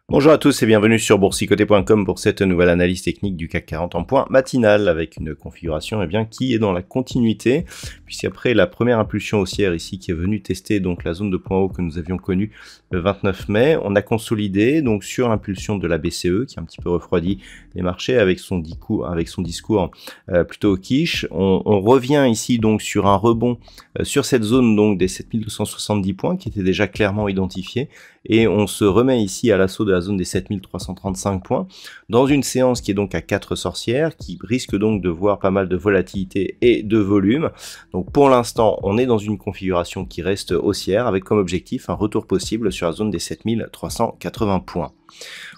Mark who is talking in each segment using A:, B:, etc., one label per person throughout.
A: Bonjour à tous et bienvenue sur boursicoté.com pour cette nouvelle analyse technique du CAC 40 en point matinal avec une configuration qui est dans la continuité, puisqu'après la première impulsion haussière ici qui est venue tester donc la zone de point haut que nous avions connue le 29 mai, on a consolidé donc sur l'impulsion de la BCE qui a un petit peu refroidi les marchés avec son discours plutôt quiche. On revient ici donc sur un rebond sur cette zone donc des 7270 points qui était déjà clairement identifiée. Et on se remet ici à l'assaut de la zone des 7335 points, dans une séance qui est donc à 4 sorcières, qui risque donc de voir pas mal de volatilité et de volume. Donc pour l'instant, on est dans une configuration qui reste haussière, avec comme objectif un retour possible sur la zone des 7380 points.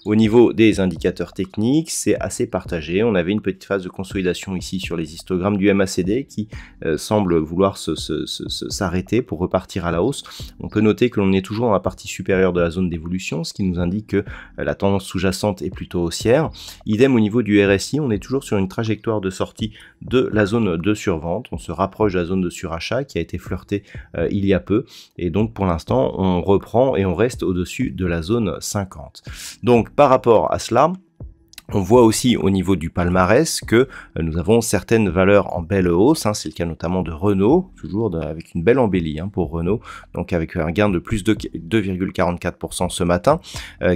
A: Au niveau des indicateurs techniques, c'est assez partagé. On avait une petite phase de consolidation ici sur les histogrammes du MACD qui semble vouloir s'arrêter pour repartir à la hausse. On peut noter que l'on est toujours dans la partie supérieure de la zone d'évolution, ce qui nous indique que la tendance sous-jacente est plutôt haussière. Idem au niveau du RSI, on est toujours sur une trajectoire de sortie de la zone de survente. On se rapproche de la zone de surachat qui a été flirtée il y a peu. Et donc pour l'instant, on reprend et on reste au-dessus de la zone 50. Donc par rapport à cela, on voit aussi au niveau du palmarès que nous avons certaines valeurs en belle hausse, c'est le cas notamment de Renault, toujours avec une belle embellie pour Renault, donc avec un gain de plus de 2,44% ce matin,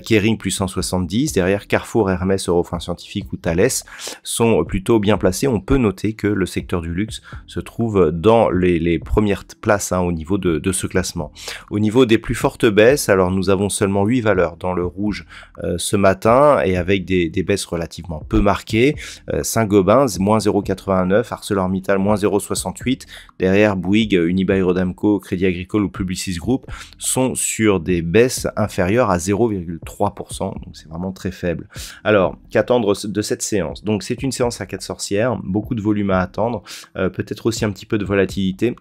A: Kering plus 170, derrière Carrefour, Hermès, Eurofins Scientifique ou Thales sont plutôt bien placés. On peut noter que le secteur du luxe se trouve dans les premières places au niveau de ce classement. Au niveau des plus fortes baisses, alors nous avons seulement 8 valeurs dans le rouge ce matin et avec des baisses relativement peu marquées. Saint-Gobain, moins 0,89, ArcelorMittal, moins 0,68. Derrière, Bouygues, Unibail-Rodamco, Crédit Agricole ou Publicis Group sont sur des baisses inférieures à 0,3%. Donc c'est vraiment très faible. Alors, qu'attendre de cette séance? Donc c'est une séance à 4 sorcières, beaucoup de volume à attendre, peut-être aussi un petit peu de volatilité.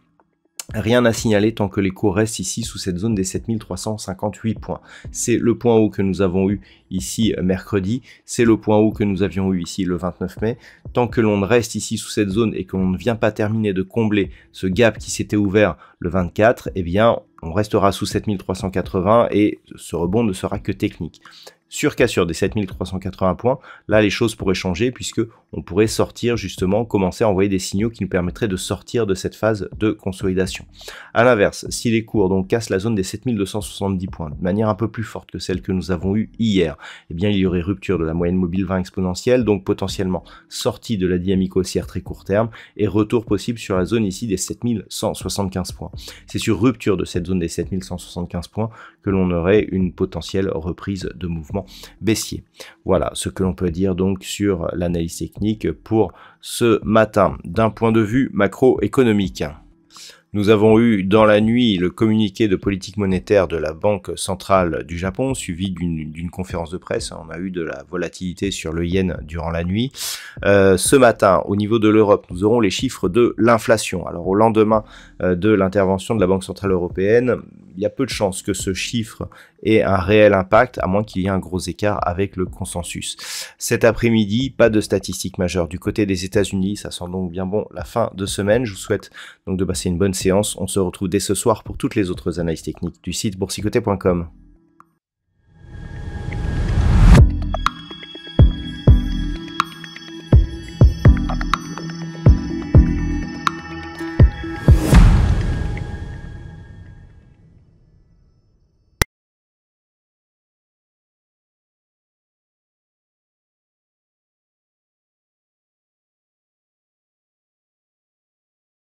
A: Rien à signaler tant que les cours restent ici sous cette zone des 7358 points. C'est le point haut que nous avons eu ici mercredi, c'est le point haut que nous avions eu ici le 29 mai. Tant que l'on reste ici sous cette zone et que l'on ne vient pas terminer de combler ce gap qui s'était ouvert le 24, eh bien on restera sous 7380 et ce rebond ne sera que technique. Sur cassure des 7380 points, là les choses pourraient changer puisque on pourrait sortir justement, commencer à envoyer des signaux qui nous permettraient de sortir de cette phase de consolidation. À l'inverse, si les cours donc cassent la zone des 7270 points de manière un peu plus forte que celle que nous avons eue hier, eh bien il y aurait rupture de la moyenne mobile 20 exponentielle, donc potentiellement sortie de la dynamique haussière très court terme et retour possible sur la zone ici des 7175 points. C'est sur rupture de cette zone des 7175 points que l'on aurait une potentielle reprise de mouvement baissier. Voilà ce que l'on peut dire donc sur l'analyse technique pour ce matin d'un point de vue macroéconomique. Nous avons eu dans la nuit le communiqué de politique monétaire de la Banque centrale du Japon, suivi d'une conférence de presse. On a eu de la volatilité sur le yen durant la nuit. Ce matin, au niveau de l'Europe, nous aurons les chiffres de l'inflation. Alors au lendemain de l'intervention de la Banque centrale européenne, il y a peu de chances que ce chiffre ait un réel impact, à moins qu'il y ait un gros écart avec le consensus. Cet après-midi, pas de statistiques majeures. Du côté des États-Unis, ça sent donc bien bon la fin de semaine. Je vous souhaite donc de passer une bonne séance. On se retrouve dès ce soir pour toutes les autres analyses techniques du site boursicoté.com.